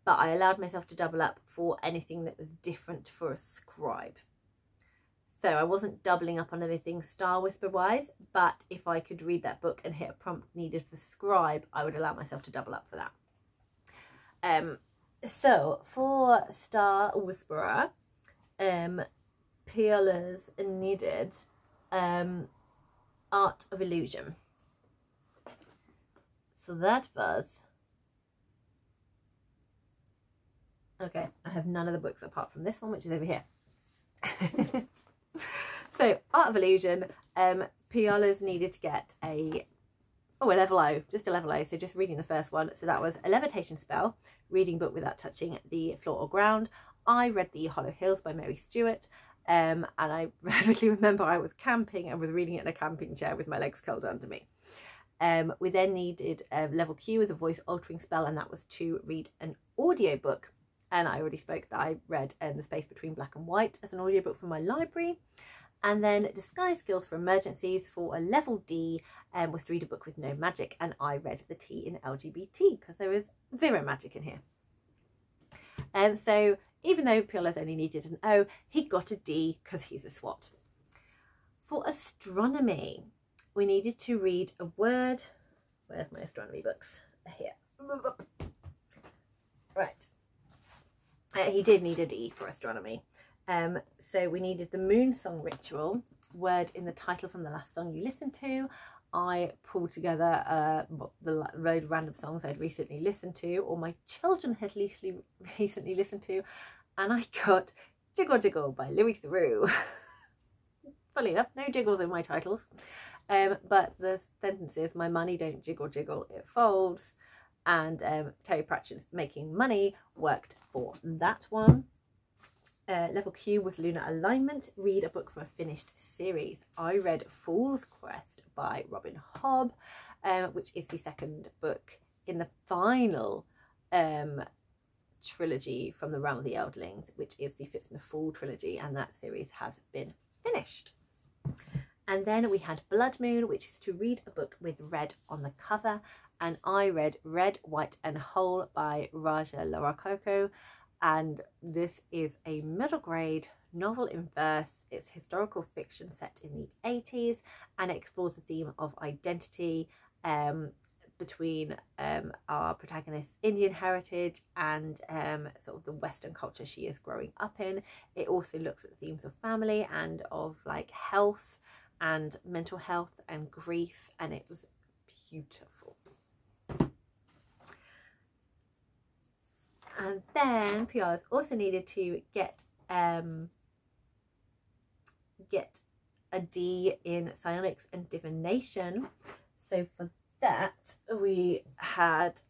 but I allowed myself to double up for anything that was different for a scribe. So I wasn't doubling up on anything Star Whisper wise, but if I could read that book and hit a prompt needed for scribe, I would allow myself to double up for that. So for Star Whisperer, Piolurs needed Art of Illusion. So that was... Okay, I have none of the books apart from this one, which is over here. So, Art of Illusion, Piolurs needed to get a level O, just a level O, so just reading the first one. So that was a levitation spell, reading book without touching the floor or ground. I read The Hollow Hills by Mary Stewart, and I vividly remember I was camping and was reading it in a camping chair with my legs curled under me. We then needed level Q as a voice altering spell, and that was to read an audiobook. And I already spoke that I read The Space Between Black and White as an audiobook from my library. And then disguise skills for emergencies for a level D was to read a book with no magic, and I read the T in LGBT because there is 0 magic in here. So even though Piolurs only needed an O, he got a D because he's a SWAT. For astronomy, we needed to read a word. Where's my astronomy books? Here. Right. He did need a D for astronomy. So we needed the Moon Song Ritual, word in the title from the last song you listened to. I pulled together the load of random songs I'd recently listened to, or my children had recently listened to, and I got Jiggle Jiggle by Louis Theroux. Funny enough, no jiggles in my titles, but the sentences, my money don't jiggle jiggle, it folds, and Terry Pratchett's Making Money worked for that one. Level Q was Lunar Alignment, read a book from a finished series. I read Fool's Quest by Robin Hobb, which is the second book in the final trilogy from the Realm of the Eldlings, which is the Fitz and the Fool trilogy, and that series has been finished. And then we had Blood Moon, which is to read a book with red on the cover, and I read Red, White and Whole by Raja Larakoko. And this is a middle grade novel in verse. It's historical fiction set in the 80s, and it explores the theme of identity between our protagonist's Indian heritage and sort of the Western culture she is growing up in. It also looks at the themes of family and of like health and mental health and grief, and it was beautiful. And then Piolurs also needed to get a D in psionics and divination. So for that we had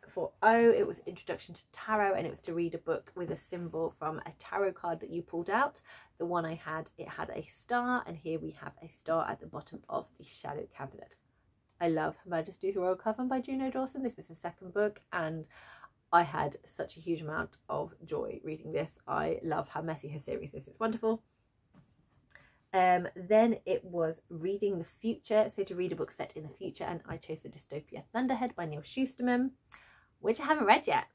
for O, it was Introduction to Tarot, and it was to read a book with a symbol from a tarot card that you pulled out. The one I had, it had a star, and here we have a star at the bottom of the shadow cabinet. I love Her Majesty's Royal Coven by Juno Dawson. This is the second book, and I had such a huge amount of joy reading this. I love how messy her series is. It's wonderful. Then it was reading the future. So to read a book set in the future, and I chose The Dystopia Thunderhead by Neil Shusterman, which I haven't read yet.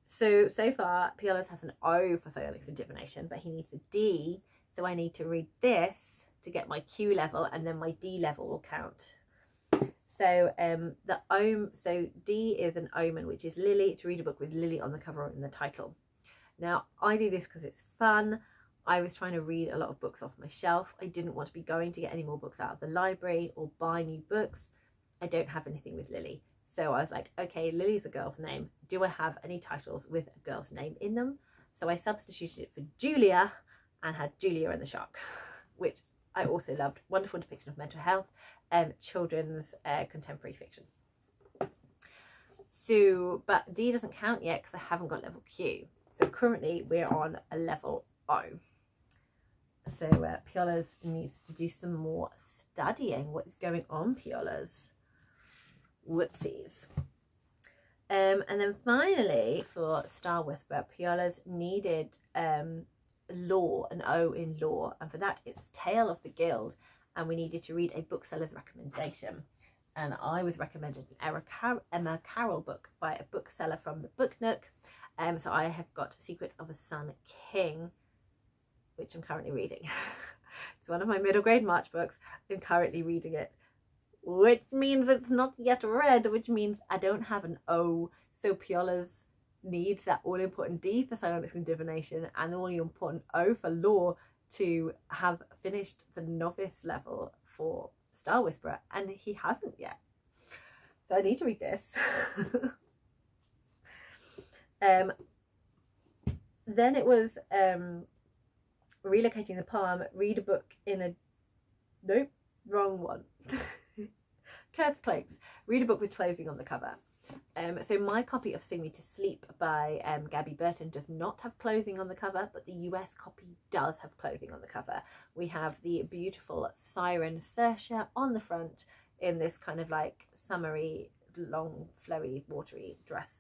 So far, Piolurs has an O for psionics and divination, but he needs a D. So I need to read this to get my Q level, and then my D level will count. So so D is an omen, which is Lily, to read a book with Lily on the cover or in the title. Now I do this because it's fun. I was trying to read a lot of books off my shelf. I didn't want to be going to get any more books out of the library or buy new books. I don't have anything with Lily. So I was like, okay, Lily's a girl's name. Do I have any titles with a girl's name in them? So I substituted it for Julia and had Julia and the Shark, which I also loved. Wonderful depiction of mental health, children's contemporary fiction. So, but D doesn't count yet because I haven't got level Q. So currently we're on a level O. So Piolurs needs to do some more studying. What is going on, Piolurs? Whoopsies. And then finally for Star Whisperer, Piolurs needed law, an O in law, and for that it's Tale of the Guild, and we needed to read a bookseller's recommendation, and I was recommended an Emma Carroll book by a bookseller from the Book Nook. So I have got Secrets of a Sun King, which I'm currently reading. It's one of my middle grade March books. I'm currently reading it, which means it's not yet read, which means I don't have an O. So Piolurs needs that all-important D for psionics and divination and the all-important O for lore to have finished the novice level for Star Whisperer, and he hasn't yet. So I need to read this. Then it was relocating the palm, read a book in a... Nope, wrong one. Cursed Cloaks. Read a book with closing on the cover. So my copy of Sing Me to Sleep by Gabby Burton does not have clothing on the cover, but the US copy does have clothing on the cover. We have the beautiful siren Saoirse on the front in this kind of like summery, long, flowy, watery dress,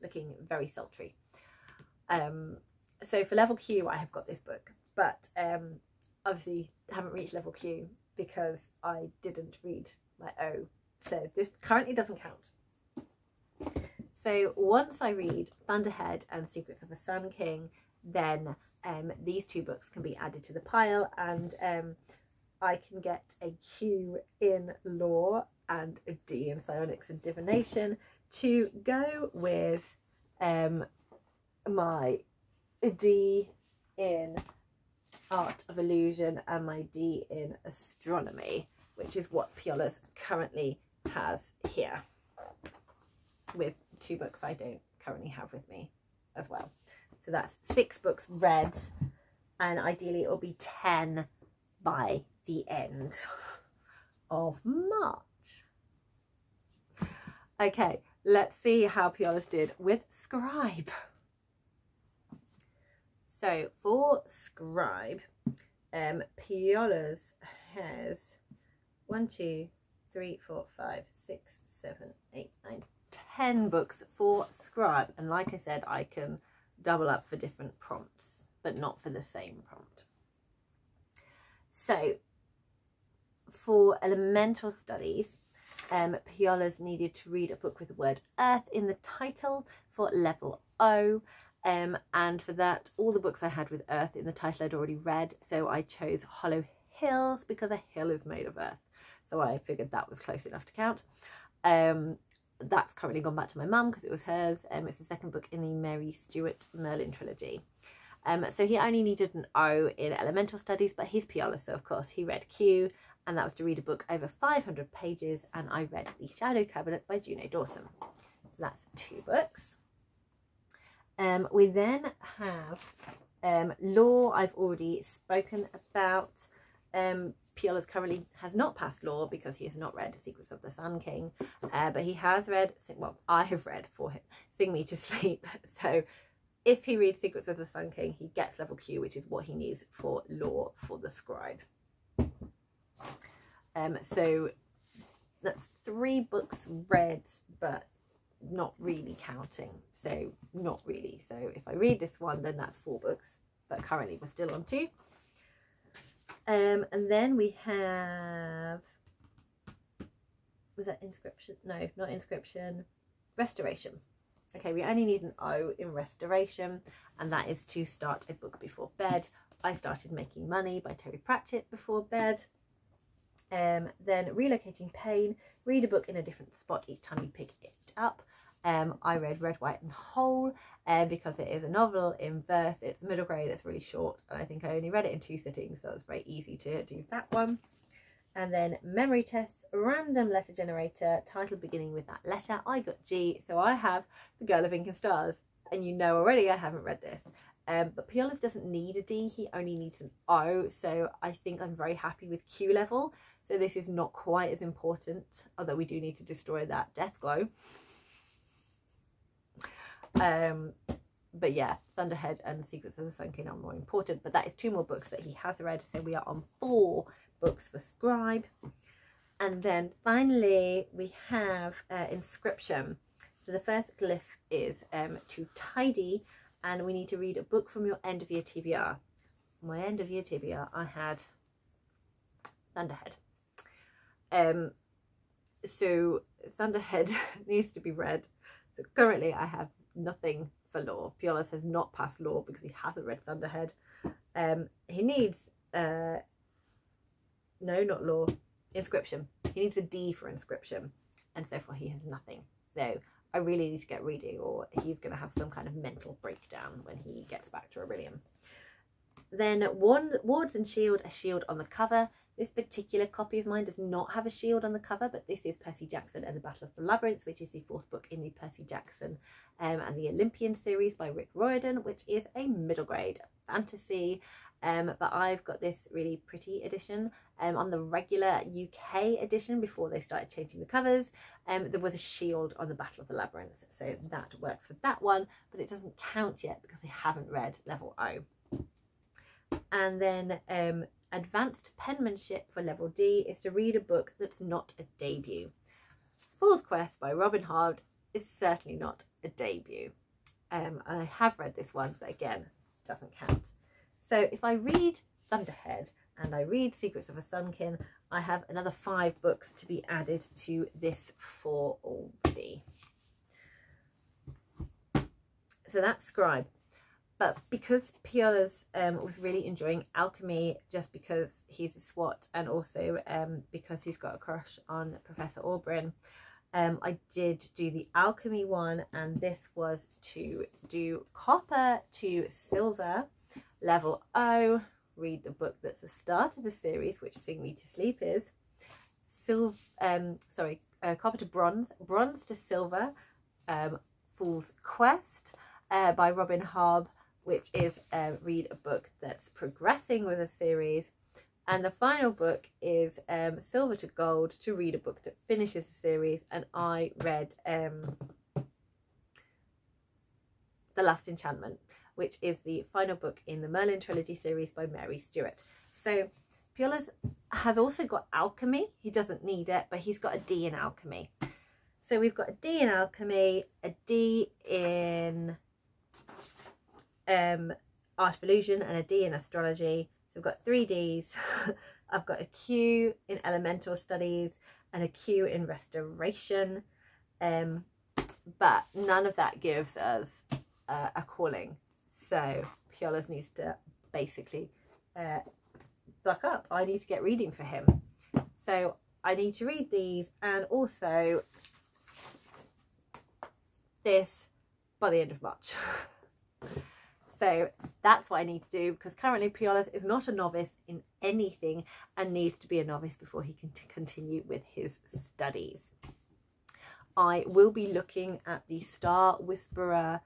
looking very sultry. So for level Q, I have got this book, but obviously haven't reached level Q because I didn't read my O. So this currently doesn't count. So once I read Thunderhead and Secrets of the Sun King, then these two books can be added to the pile, and I can get a Q in lore and a D in psionics and divination to go with my D in art of illusion and my D in astronomy, which is what Piolurs currently has here, with two books I don't currently have with me as well. So that's 6 books read, and ideally it will be 10 by the end of March. Okay, let's see how Piolurs did with Scribe. So for Scribe, Piolurs has 1, 2, 3, 4, 5, 6, 7, 8, 9, 10 books for Scribe, and like I said, I can double up for different prompts, but not for the same prompt. So for elemental studies, Piolurs needed to read a book with the word earth in the title for level O, and for that all the books I had with earth in the title I'd already read, so I chose Hollow Hills because a hill is made of earth, so I figured that was close enough to count. That's currently gone back to my mum because it was hers. It's the second book in the Mary Stuart Merlin trilogy. So he only needed an O in elemental studies, but he's Piolurs, so of course he read Q, and that was to read a book over 500 pages, and I read The Shadow Cabinet by Juno Dawson. So that's 2 books. We then have lore. I've already spoken about. Piolurs currently has not passed lore because he has not read Secrets of the Sun King, but he has read, well, I have read for him Sing Me to Sleep. So if he reads Secrets of the Sun King, he gets level Q, which is what he needs for lore for the Scribe. So that's 3 books read, but not really counting. So not really. So if I read this one, then that's 4 books, but currently we're still on 2. And then we have, was that Inscription? No, not Inscription. Restoration. Okay, we only need an O in Restoration, and that is to start a book before bed. I started Making Money by Terry Pratchett before bed. Then Relocating Pain, read a book in a different spot each time you pick it up. I read Red, White and Whole because it is a novel in verse. It's middle grade, it's really short, and I think I only read it in 2 sittings, so it's very easy to do that one. And then Memory Tests, random letter generator, title beginning with that letter. I got G, so I have The Girl of Ink and Stars, and you know already I haven't read this. But Piolurs doesn't need a D, he only needs an O, so I think I'm very happy with Q level. So this is not quite as important, although we do need to destroy that death glow. But yeah, Thunderhead and Secrets of the Sun King are more important, but that is 2 more books that he has read, so we are on 4 books for Scribe. And then finally we have Inscription. So the first glyph is to tidy, and we need to read a book from your end of year TBR. My end of year TBR, I had Thunderhead. So Thunderhead needs to be read. So currently I have nothing for lore. Piolurs has not passed lore because he hasn't read Thunderhead. He needs no, not lore, Inscription. He needs a D for Inscription, and so far he has nothing. So I really need to get reading, or he's going to have some kind of mental breakdown when he gets back to ORILIUM. Then Wards and Shield, a shield on the cover. This particular copy of mine does not have a shield on the cover, but this is Percy Jackson and the Battle of the Labyrinth, which is the 4th book in the Percy Jackson and the Olympian series by Rick Riordan, which is a middle grade fantasy. But I've got this really pretty edition. On the regular UK edition, before they started changing the covers, there was a shield on the Battle of the Labyrinth, so that works for that one, but it doesn't count yet because I haven't read level O. And then advanced penmanship for level D is to read a book that's not a debut. Fool's Quest by Robin Hobb is certainly not a debut. And I have read this one, but again, doesn't count. So if I read Thunderhead and I read Secrets of a Sunkin, I have another 5 books to be added to this 4 already. So that's Scribe. But because Piolurs was really enjoying Alchemy, just because he's a SWAT and also because he's got a crush on Professor Oberyn, I did do the Alchemy one, and this was to do copper to silver, level O, read the book that's the start of a series, which Sing Me to Sleep is, copper to bronze, bronze to silver, Fool's Quest by Robin Hobb, which is read a book that's progressing with a series. And the final book is silver to gold, to read a book that finishes a series. And I read The Last Enchantment, which is the final book in the Merlin trilogy series by Mary Stewart. So Piolurs has also got Alchemy. He doesn't need it, but he's got a D in Alchemy. So we've got a D in Alchemy, a D in Art of Illusion, and a D in Astrology. So we've got 3 Ds. I've got a Q in Elemental Studies and a Q in Restoration, but none of that gives us a calling. So Piolurs needs to basically buck up. I need to get reading for him. So I need to read these and also this by the end of March. So that's what I need to do, because currently Piolurs is not a novice in anything and needs to be a novice before he can continue with his studies. I will be looking at the Star Whisperer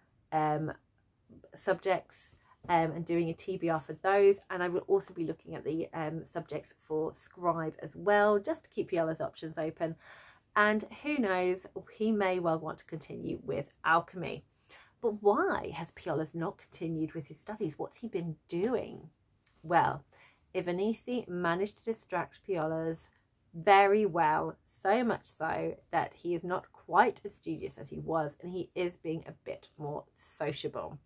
subjects and doing a TBR for those, and I will also be looking at the subjects for Scribe as well, just to keep Piolurs' options open. And who knows, he may well want to continue with Alchemy. But why has Piolurs not continued with his studies? What's he been doing? Well, Biniti managed to distract Piolurs very well, so much so that he is not quite as studious as he was, and he is being a bit more sociable.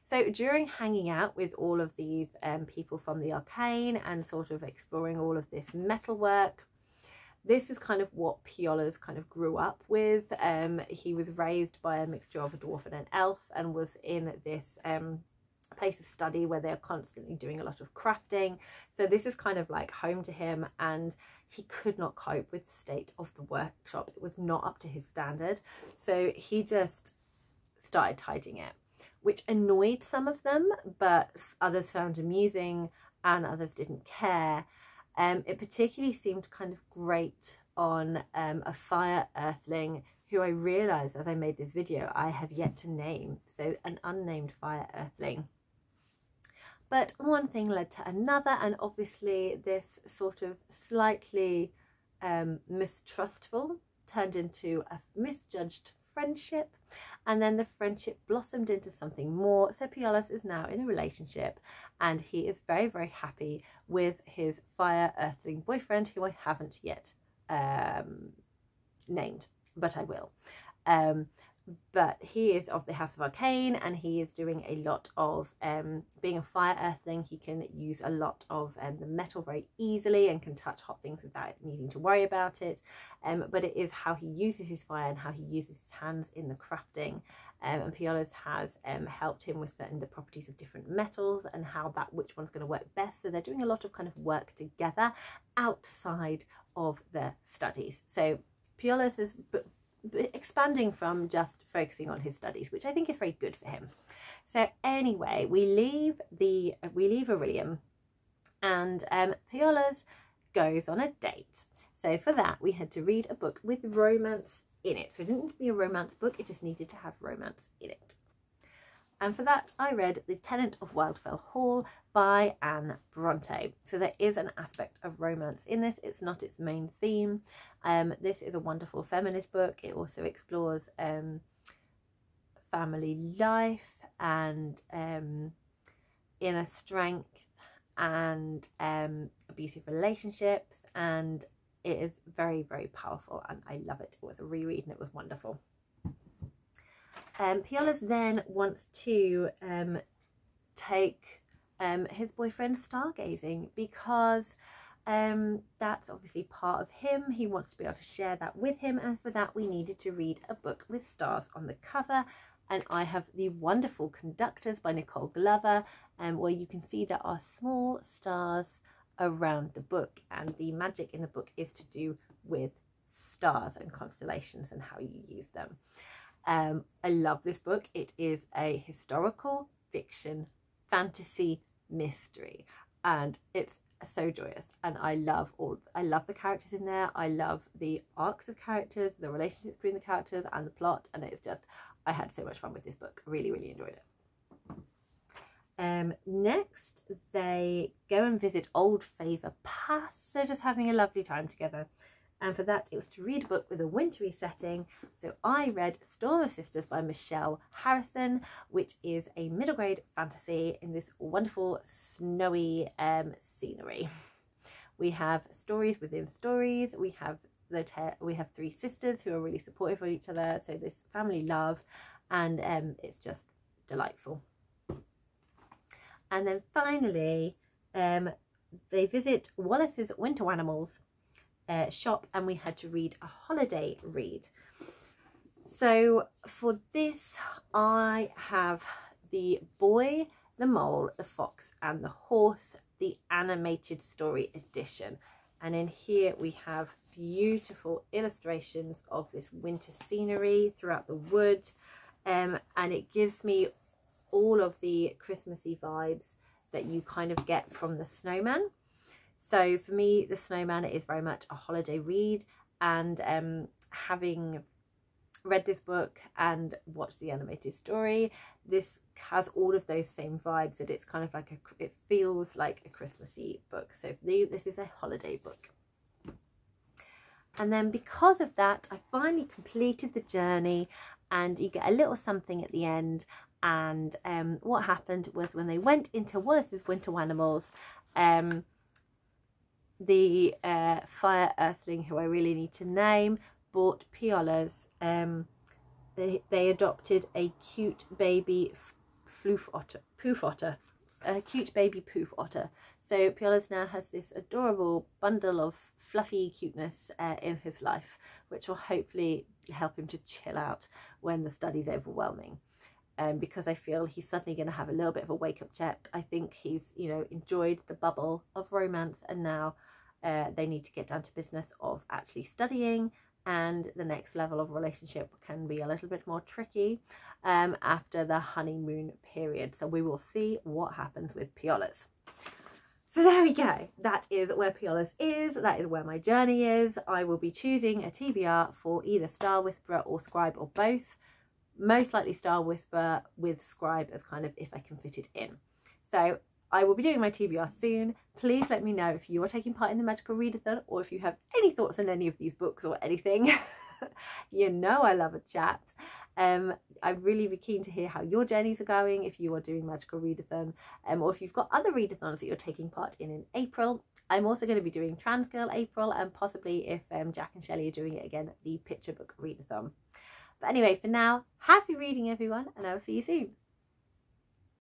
So during hanging out with all of these people from the Arcane and sort of exploring all of this metalwork, this is kind of what Piolurs kind of grew up with. He was raised by a mixture of a dwarf and an elf, and was in this place of study where they're constantly doing a lot of crafting. So this is kind of like home to him, and he could not cope with the state of the workshop. It was not up to his standard. So he just started tidying it, which annoyed some of them, but others found amusing and others didn't care. It particularly seemed kind of great on a fire earthling who I realised as I made this video I have yet to name, so an unnamed fire earthling. But one thing led to another, and obviously this sort of slightly mistrustful turned into a misjudged friendship, and then the friendship blossomed into something more. So Piolurs is now in a relationship, and he is very, very happy with his fire earthling boyfriend, who I haven't yet named, but I will. But he is of the House of Arcane, and he is doing a lot of being a fire earthling. He can use a lot of the metal very easily and can touch hot things without needing to worry about it. But it is how he uses his fire and how he uses his hands in the crafting. And Piolurs has helped him with certain the properties of different metals and how which one's going to work best. So they're doing a lot of kind of work together outside of their studies. So Piolurs is expanding from just focusing on his studies, which I think is very good for him. So anyway, we leave ORILIUM, and Piolurs goes on a date. So for that, we had to read a book with romance in it. So it didn't need to be a romance book, it just needed to have romance in it. And for that, I read The Tenant of Wildfell Hall by Anne Bronte. So there is an aspect of romance in this. It's not its main theme. This is a wonderful feminist book. It also explores family life and inner strength and abusive relationships, and it is very, very powerful, and I love it. It was a reread and it was wonderful. Piolurs then wants to take his boyfriend stargazing, because that's obviously part of him. He wants to be able to share that with him, and for that we needed to read a book with stars on the cover. And I have The Wonderful Conductors by Nicole Glover, where you can see there are small stars around the book, and the magic in the book is to do with stars and constellations and how you use them. I love this book. It is a historical fiction fantasy mystery, and it's so joyous, and I love the characters in there. I love the arcs of characters, the relationships between the characters and the plot, and it's just, I had so much fun with this book. Really, really enjoyed it. Next, they go and visit Old Favour Pass, so just having a lovely time together. And for that, it was to read a book with a wintry setting. So I read Storm of Sisters by Michelle Harrison, which is a middle grade fantasy in this wonderful snowy scenery. We have stories within stories. We have three sisters who are really supportive of each other. So this family love, and it's just delightful. And then finally, they visit Wallace's Winter Animals shop, and we had to read a holiday read. So for this, I have The Boy, the Mole, the Fox and the Horse, the animated story edition. And in here we have beautiful illustrations of this winter scenery throughout the wood, and it gives me all of the Christmassy vibes that you kind of get from the snowman. So for me, the snowman is very much a holiday read, and having read this book and watched the animated story, this has all of those same vibes, that it's kind of like it feels like a Christmassy book. So for me, this is a holiday book. And then because of that, I finally completed the journey, and you get a little something at the end. And what happened was, when they went into Wallace's Winter Animals, the fire earthling, who I really need to name, bought Piolurs. They adopted a cute baby poof otter. So Piolurs now has this adorable bundle of fluffy cuteness in his life, which will hopefully help him to chill out when the study's overwhelming. Because I feel he's suddenly going to have a little bit of a wake-up check. I think he's, enjoyed the bubble of romance, and now they need to get down to business of actually studying, and the next level of relationship can be a little bit more tricky after the honeymoon period. So we will see what happens with Piolurs. So there we go. That is where Piolurs is. That is where my journey is. I will be choosing a TBR for either Star Whisperer or Scribe, or both. Most likely Star Whisperer, with Scribe as kind of if I can fit it in. So I will be doing my TBR soon. Please let me know if you are taking part in the Magical Readathon, or if you have any thoughts on any of these books or anything. I love a chat. I'd really be keen to hear how your journeys are going, if you are doing Magical Readathon, or if you've got other readathons that you're taking part in April. I'm also going to be doing Transgirl April, and possibly, if Jack and Shelley are doing it again, the Picture Book Readathon. But anyway, for now, happy reading everyone, and I will see you soon.